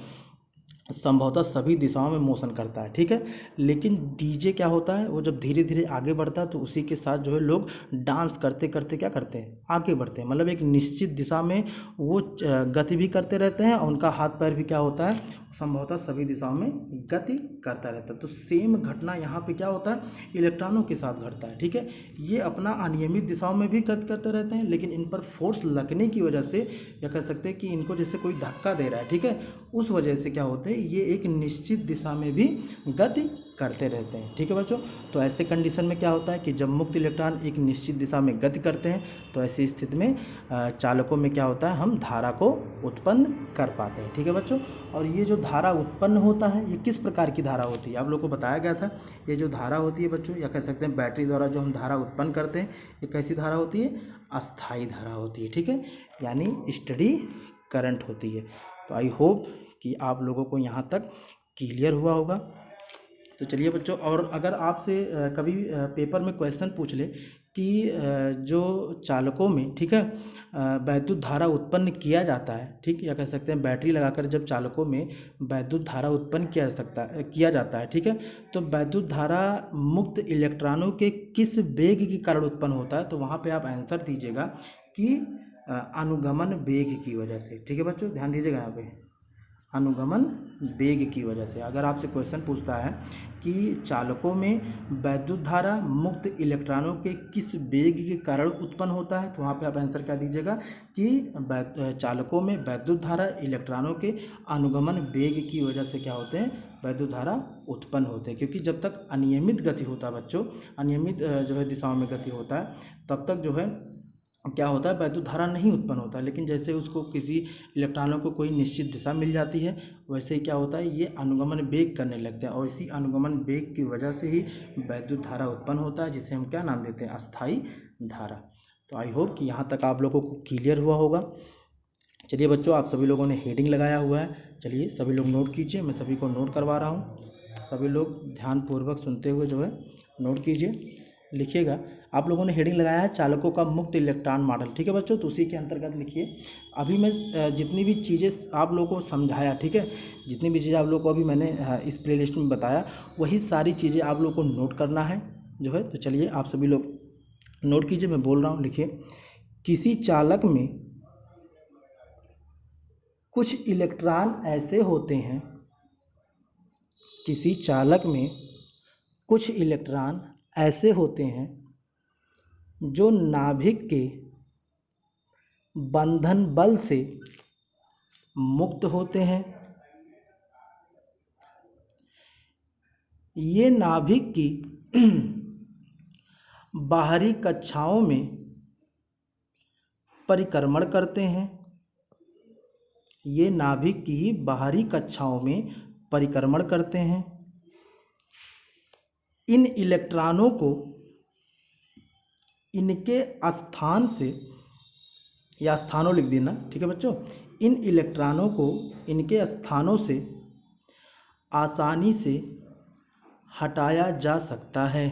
A: संभवतः सभी दिशाओं में मोशन करता है, ठीक है। लेकिन डीजे क्या होता है, वो जब धीरे धीरे आगे बढ़ता है तो उसी के साथ जो है लोग डांस करते करते क्या करते हैं, आगे बढ़ते हैं। मतलब एक निश्चित दिशा में वो गति भी करते रहते हैं और उनका हाथ पैर भी क्या होता है, संभवतः सभी दिशाओं में गति करता रहता है। तो सेम घटना यहाँ पे क्या होता है, इलेक्ट्रॉनों के साथ घटता है, ठीक है। ये अपना अनियमित दिशाओं में भी गति करते रहते हैं, लेकिन इन पर फोर्स लगने की वजह से या कह सकते हैं कि इनको जैसे कोई धक्का दे रहा है, ठीक है, उस वजह से क्या होते हैं, ये एक निश्चित दिशा में भी गति करते रहते हैं, ठीक है बच्चों। तो ऐसे कंडीशन में क्या होता है कि जब मुक्त इलेक्ट्रॉन एक निश्चित दिशा में गति करते हैं तो ऐसी स्थिति में चालकों में क्या होता है, हम धारा को उत्पन्न कर पाते हैं, ठीक है बच्चों। और ये जो धारा उत्पन्न होता है ये किस प्रकार की धारा होती है, आप लोगों को बताया गया था। ये जो धारा होती है बच्चों, या कह सकते हैं बैटरी द्वारा जो हम धारा उत्पन्न करते हैं, ये कैसी धारा होती है, अस्थायी धारा होती है, ठीक है, यानी स्टडी करंट होती है। तो आई होप कि आप लोगों को यहाँ तक क्लियर हुआ होगा। तो चलिए बच्चों, और अगर आपसे कभी पेपर में क्वेश्चन पूछ ले कि जो चालकों में, ठीक है, वैद्युत धारा उत्पन्न किया जाता है, ठीक, या कह सकते हैं बैटरी लगाकर जब चालकों में वैद्युत धारा उत्पन्न किया जाता है, ठीक है, तो वैद्युत धारा मुक्त इलेक्ट्रॉनों के किस वेग के कारण उत्पन्न होता है, तो वहाँ पे आप आंसर दीजिएगा कि अनुगमन वेग की वजह से, ठीक है बच्चों, ध्यान दीजिएगा यहाँ पे, अनुगमन वेग की वजह से। अगर आपसे क्वेश्चन पूछता है कि चालकों में वैद्युत धारा मुक्त इलेक्ट्रॉनों के किस वेग के कारण उत्पन्न होता है, तो वहाँ पे आप आंसर क्या दीजिएगा कि चालकों में वैद्युत धारा इलेक्ट्रॉनों के अनुगमन वेग की वजह से क्या होते हैं, वैद्युत धारा उत्पन्न होते हैं। क्योंकि जब तक अनियमित गति होता है बच्चों, अनियमित जो है दिशाओं में गति होता है, तब तक जो है क्या होता है, वैद्युत धारा नहीं उत्पन्न होता। लेकिन जैसे उसको किसी इलेक्ट्रॉनों को कोई निश्चित दिशा मिल जाती है, वैसे ही क्या होता है, ये अनुगमन वेग करने लगते हैं और इसी अनुगमन वेग की वजह से ही वैद्युत धारा उत्पन्न होता है, जिसे हम क्या नाम देते हैं, अस्थायी धारा। तो आई होप कि यहाँ तक आप लोगों को क्लियर हुआ होगा। चलिए बच्चों, आप सभी लोगों ने हेडिंग लगाया हुआ है, चलिए सभी लोग नोट कीजिए, मैं सभी को नोट करवा रहा हूँ। सभी लोग ध्यानपूर्वक सुनते हुए जो है नोट कीजिए, लिखिएगा। आप लोगों ने हेडिंग लगाया है चालकों का मुक्त इलेक्ट्रॉन मॉडल, ठीक है बच्चों, तो उसी के अंतर्गत लिखिए। अभी मैं जितनी भी चीज़ें आप लोगों को समझाया, ठीक है, जितनी भी चीज़ें आप लोगों को अभी मैंने इस प्लेलिस्ट में बताया, वही सारी चीज़ें आप लोगों को नोट करना है जो है। तो चलिए आप सभी लोग नोट कीजिए, मैं बोल रहा हूँ, लिखिए। किसी चालक में कुछ इलेक्ट्रॉन ऐसे होते हैं, किसी चालक में कुछ इलेक्ट्रॉन ऐसे होते हैं जो नाभिक के बंधन बल से मुक्त होते हैं। ये नाभिक की बाहरी कक्षाओं में परिक्रमण करते हैं। ये नाभिक की बाहरी कक्षाओं में परिक्रमण करते हैं। इन इलेक्ट्रॉनों को इनके स्थान से, या स्थानों लिख देना, ठीक है बच्चों, इन इलेक्ट्रॉनों को इनके स्थानों से आसानी से हटाया जा सकता है,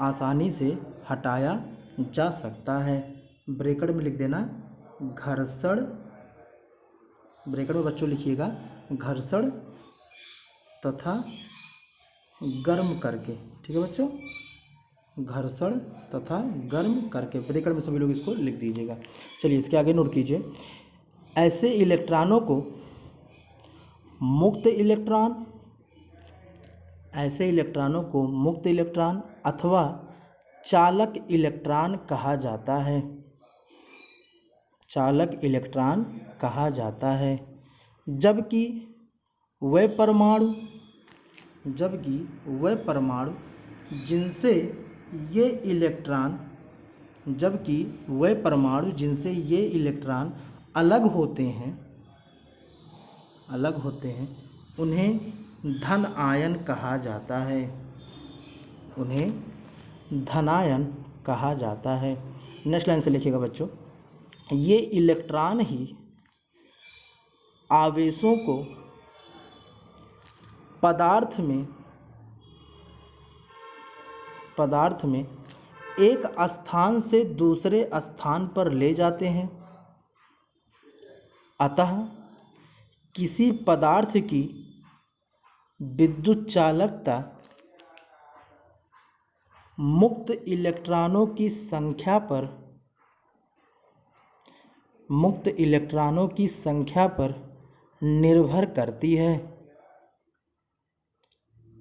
A: आसानी से हटाया जा सकता है। ब्रैकेट में लिख देना घर्षण, ब्रैकेट में बच्चों लिखिएगा घर्षण तथा गर्म करके, ठीक है बच्चों, घर्षण तथा गर्म करके, ब्रैकेट में सभी लोग इसको लिख दीजिएगा। चलिए इसके आगे नोट कीजिए। ऐसे इलेक्ट्रॉनों को मुक्त इलेक्ट्रॉन, ऐसे इलेक्ट्रॉनों को मुक्त इलेक्ट्रॉन अथवा चालक इलेक्ट्रॉन कहा जाता है, चालक इलेक्ट्रॉन कहा जाता है। जबकि वे परमाणु, जबकि वे परमाणु जिनसे ये इलेक्ट्रॉन, जबकि वे परमाणु जिनसे ये इलेक्ट्रॉन अलग होते हैं, अलग होते हैं, उन्हें धन आयन कहा जाता है, उन्हें धनायन कहा जाता है। नेक्स्ट लाइन से लिखिएगा बच्चों। ये इलेक्ट्रॉन ही आवेशों को पदार्थ में एक स्थान से दूसरे स्थान पर ले जाते हैं। अतः किसी पदार्थ की विद्युत चालकता मुक्त इलेक्ट्रॉनों की संख्या पर निर्भर करती है।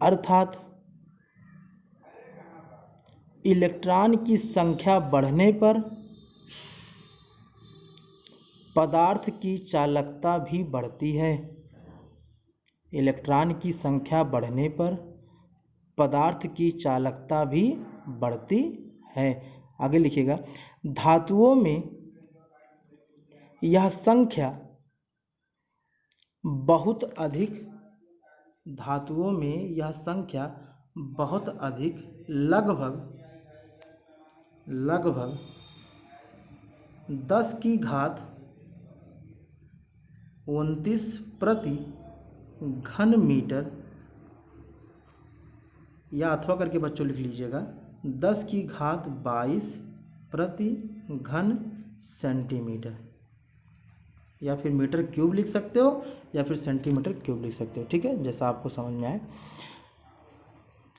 A: अर्थात इलेक्ट्रॉन की संख्या बढ़ने पर पदार्थ की चालकता भी बढ़ती है। इलेक्ट्रॉन की संख्या बढ़ने पर पदार्थ की चालकता भी बढ़ती है। आगे लिखिएगा, धातुओं में यह संख्या बहुत अधिक लगभग 10 की घात 29 प्रति घन मीटर, या अथवा करके बच्चों लिख लीजिएगा 10 की घात 22 प्रति घन सेंटीमीटर, या फिर मीटर क्यूब लिख सकते हो या फिर सेंटीमीटर क्यूब लिख सकते हो। ठीक है, जैसा आपको समझ में आए।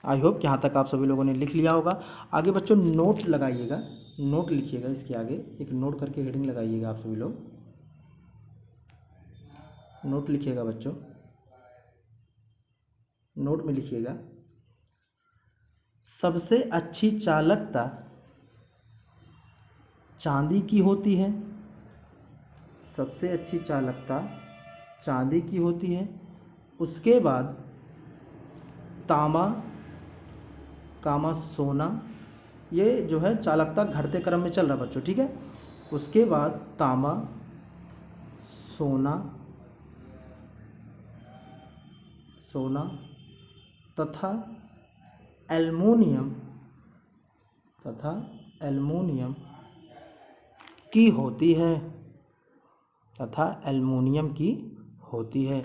A: आई होप कि यहाँ तक आप सभी लोगों ने लिख लिया होगा। आगे बच्चों नोट लगाइएगा, नोट लिखिएगा, इसके आगे एक नोट करके हेडिंग लगाइएगा। आप सभी लोग नोट लिखिएगा बच्चों, नोट में लिखिएगा, सबसे अच्छी चालकता चांदी की होती है। सबसे अच्छी चालकता चांदी की होती है। उसके बाद तांबा, कामा सोना, ये जो है चालकता घटते क्रम में चल रहा है बच्चों। ठीक है, उसके बाद तांबा, सोना तथा एल्युमिनियम की होती है।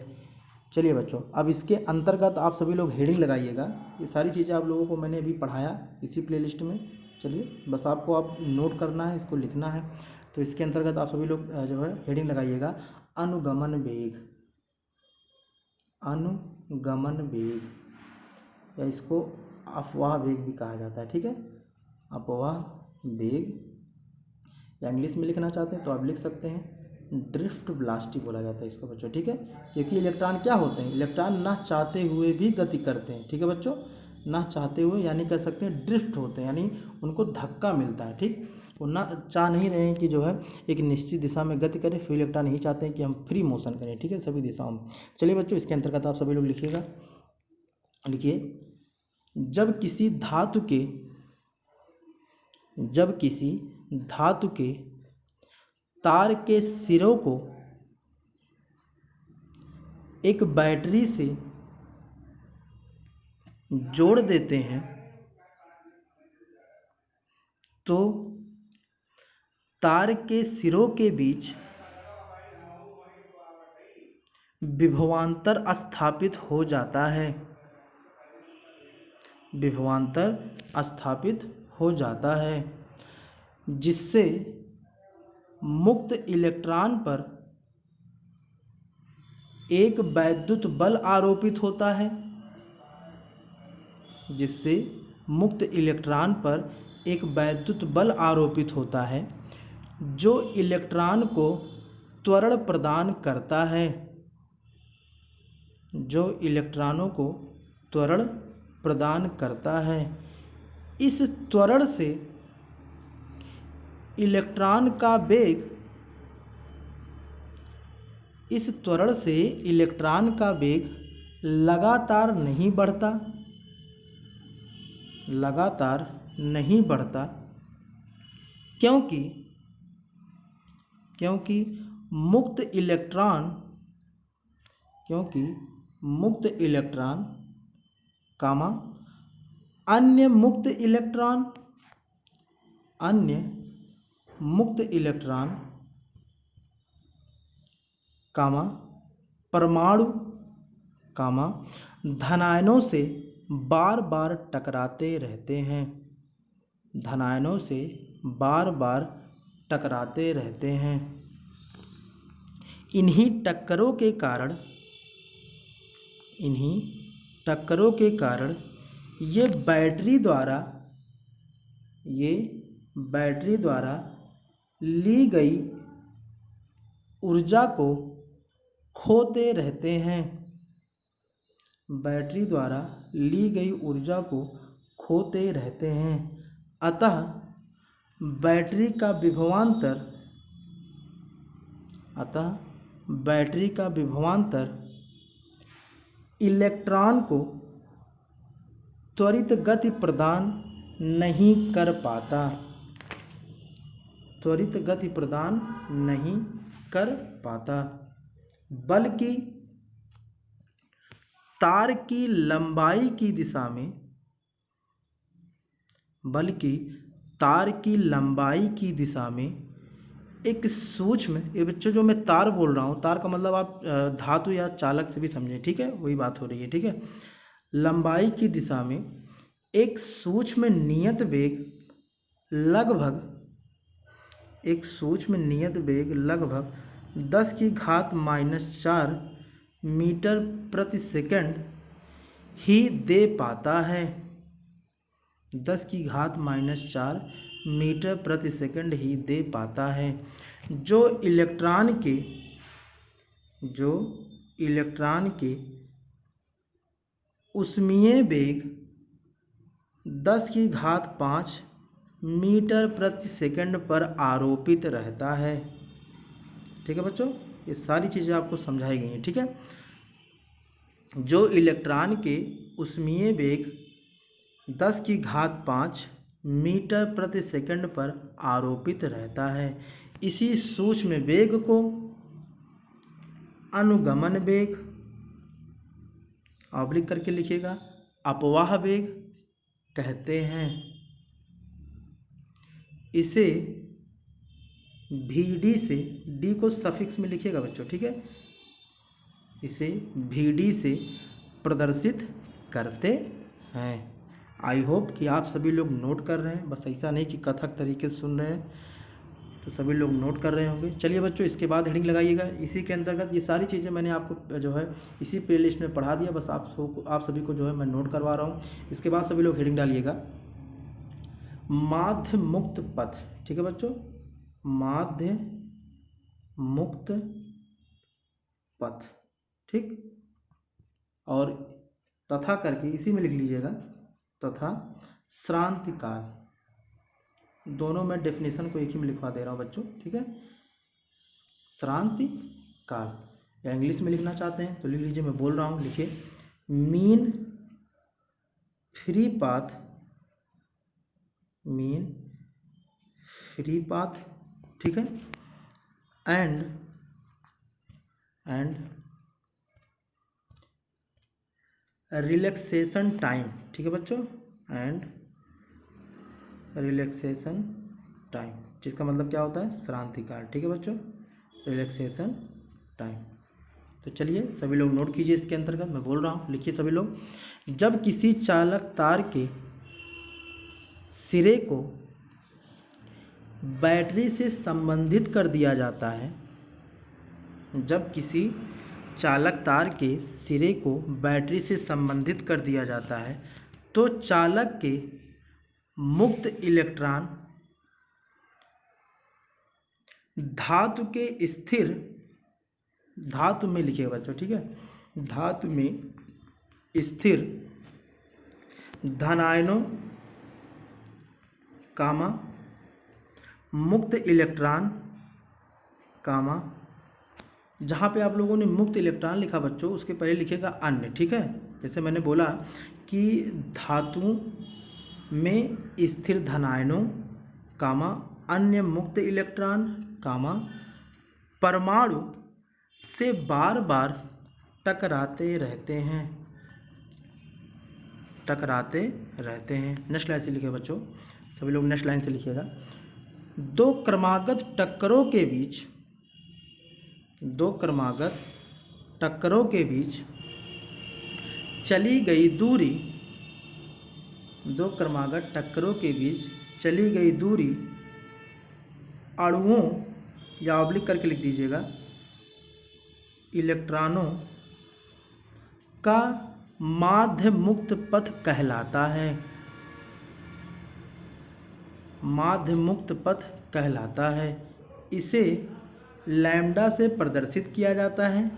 A: चलिए बच्चों, अब इसके अंतर्गत आप सभी लोग हेडिंग लगाइएगा। ये सारी चीज़ें आप लोगों को मैंने अभी पढ़ाया इसी प्लेलिस्ट में। चलिए, बस आपको अब नोट करना है, इसको लिखना है। तो इसके अंतर्गत आप सभी लोग जो है हेडिंग लगाइएगा, अनुगमन वेग, या इसको अफवाह वेग भी कहा जाता है। ठीक है, अफवाह वेग, या इंग्लिश में लिखना चाहते हैं तो आप लिख सकते हैं ड्रिफ्ट वेलोसिटी बोला जाता है इसको बच्चों। ठीक है, क्योंकि इलेक्ट्रॉन क्या होते हैं, इलेक्ट्रॉन ना चाहते हुए भी गति करते हैं। ठीक है बच्चों, ना चाहते हुए यानी कह सकते हैं ड्रिफ्ट होते हैं, यानी उनको धक्का मिलता है। ठीक, वो ना चाह नहीं रहे हैं कि जो है एक निश्चित दिशा में गति करें, फिर इलेक्ट्रॉन नहीं चाहते हैं कि हम फ्री मोशन करें। ठीक है, सभी दिशाओं में। चलिए बच्चों, इसके अंतर्गत आप सभी लोग लिखिएगा, लिखिए, जब किसी धातु के तार के सिरों को एक बैटरी से जोड़ देते हैं तो तार के सिरों के बीच विभवांतर स्थापित हो जाता है। जिससे मुक्त इलेक्ट्रॉन पर एक वैद्युत बल आरोपित होता है। जिससे मुक्त इलेक्ट्रॉन पर एक वैद्युत बल आरोपित होता है जो इलेक्ट्रॉन को त्वरण प्रदान करता है। इस त्वरण से इलेक्ट्रॉन का वेग लगातार नहीं बढ़ता, क्योंकि मुक्त इलेक्ट्रॉन अन्य मुक्त इलेक्ट्रॉन परमाणु धनायनों से बार बार टकराते रहते हैं। इन्हीं टक्करों के कारण ये बैटरी द्वारा ली गई ऊर्जा को खोते रहते हैं। बैटरी द्वारा ली गई ऊर्जा को खोते रहते हैं। अतः बैटरी का विभवांतर इलेक्ट्रॉन को त्वरित गति प्रदान नहीं कर पाता, बल्कि तार की लंबाई की दिशा में एक सूक्ष्म, ये बच्चों जो मैं तार बोल रहा हूँ, तार का मतलब आप धातु या चालक से भी समझें, ठीक है, वही बात हो रही है, ठीक है। लंबाई की दिशा में एक सूक्ष्म नियत वेग लगभग 10⁻⁻⁴ मीटर प्रति सेकंड ही दे पाता है। 10⁻⁻⁴ मीटर प्रति सेकंड ही दे पाता है। जो इलेक्ट्रॉन के ऊष्मीय वेग 10⁵ मीटर प्रति सेकंड पर आरोपित रहता है। ठीक है बच्चों, ये सारी चीज़ें आपको समझाई गई हैं, ठीक है। जो इलेक्ट्रॉन के ऊष्मीय वेग 10⁵ मीटर प्रति सेकंड पर आरोपित रहता है, इसी सूक्ष्म वेग को अनुगमन वेग, ऑब्लिक करके लिखिएगा, अपवाह वेग कहते हैं। इसे Vd से, डी को सफिक्स में लिखिएगा बच्चों, ठीक है, इसे Vd से प्रदर्शित करते हैं। आई होप कि आप सभी लोग नोट कर रहे हैं, बस ऐसा नहीं कि कथक तरीके से सुन रहे हैं, तो सभी लोग नोट कर रहे होंगे। चलिए बच्चों, इसके बाद हेडिंग लगाइएगा। इसी के अंतर्गत ये सारी चीज़ें मैंने आपको जो है इसी प्ले लिस्ट में पढ़ा दिया, बस आप सभी को जो है मैं नोट करवा रहा हूँ। इसके बाद सभी लोग हेडिंग डालिएगा, माध्य मुक्त पथ, ठीक है बच्चों, माध्य मुक्त पथ, ठीक, और तथा करके इसी में लिख लीजिएगा, तथा श्रांति काल, दोनों में डेफिनेशन को एक ही में लिखवा दे रहा हूँ बच्चों, ठीक है। श्रांति काल, या इंग्लिश में लिखना चाहते हैं तो लिख लीजिए, मैं बोल रहा हूँ, लिखिए, मीन फ्री पाथ, ठीक है, एंड रिलैक्सेशन टाइम, ठीक है बच्चों, एंड रिलैक्सेशन टाइम, जिसका मतलब क्या होता है, श्रांति काल, ठीक है बच्चों, रिलैक्सेशन टाइम। तो चलिए सभी लोग नोट कीजिए, इसके अंतर्गत मैं बोल रहा हूँ, लिखिए सभी लोग। जब किसी चालक तार के सिरे को बैटरी से संबंधित कर दिया जाता है, जब किसी चालक तार के सिरे को बैटरी से संबंधित कर दिया जाता है, तो चालक के मुक्त इलेक्ट्रॉन धातु के स्थिर, धातु में लिखिएगा बच्चों, ठीक है, धातु में स्थिर धनायनों कामा मुक्त इलेक्ट्रॉन कामा, जहाँ पे आप लोगों ने मुक्त इलेक्ट्रॉन लिखा बच्चों, उसके पहले लिखिएगा अन्य, ठीक है। जैसे मैंने बोला कि धातु में स्थिर धनायनों कामा अन्य मुक्त इलेक्ट्रॉन कामा परमाणु से बार बार टकराते रहते हैं। नेक्स्ट लाइन से लिखिए बच्चों, सभी लोग नेक्स्ट लाइन से लिखिएगा। दो क्रमागत टक्करों के बीच चली गई दूरी अणुओं, या ऑब्लिक करके लिख दीजिएगा, इलेक्ट्रॉनों का माध्य मुक्त पथ कहलाता है। माध्य मुक्त पथ कहलाता है। इसे लैम्ब्डा से प्रदर्शित किया जाता है,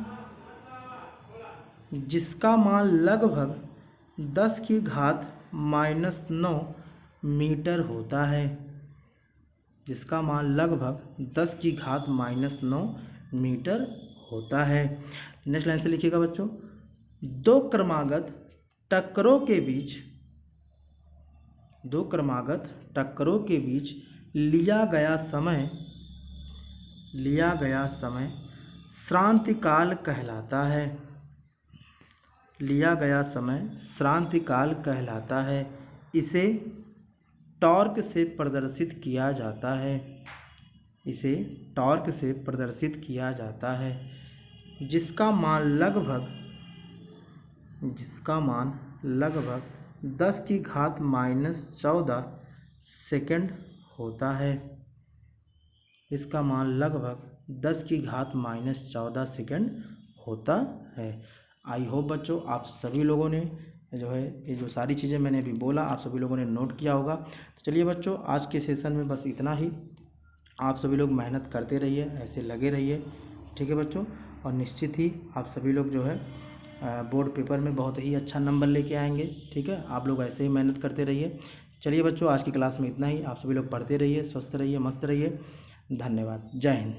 A: जिसका मान लगभग 10⁻⁻⁹ मीटर होता है। जिसका मान लगभग 10⁻⁻⁹ मीटर होता है। नेक्स्ट लाइन से लिखिएगा बच्चों, दो क्रमागत टक्करों के बीच लिया गया समय श्रांतिकाल कहलाता है। लिया गया समय श्रांतिकाल कहलाता है। इसे टॉर्क से प्रदर्शित किया जाता है। इसे टॉर्क से प्रदर्शित किया जाता है, जिसका मान लगभग 10⁻⁻14 सेकंड होता है। इसका मान लगभग 10⁻⁻14 सेकंड होता है। आई होप बच्चों आप सभी लोगों ने जो है ये जो सारी चीज़ें मैंने अभी बोला आप सभी लोगों ने नोट किया होगा। तो चलिए बच्चों, आज के सेशन में बस इतना ही। आप सभी लोग मेहनत करते रहिए, ऐसे लगे रहिए, ठीक है बच्चों। और निश्चित ही आप सभी लोग जो है बोर्ड पेपर में बहुत ही अच्छा नंबर लेके आएंगे, ठीक है। आप लोग ऐसे ही मेहनत करते रहिए। चलिए बच्चों, आज की क्लास में इतना ही। आप सभी लोग पढ़ते रहिए, स्वस्थ रहिए, मस्त रहिए। धन्यवाद। जय हिंद।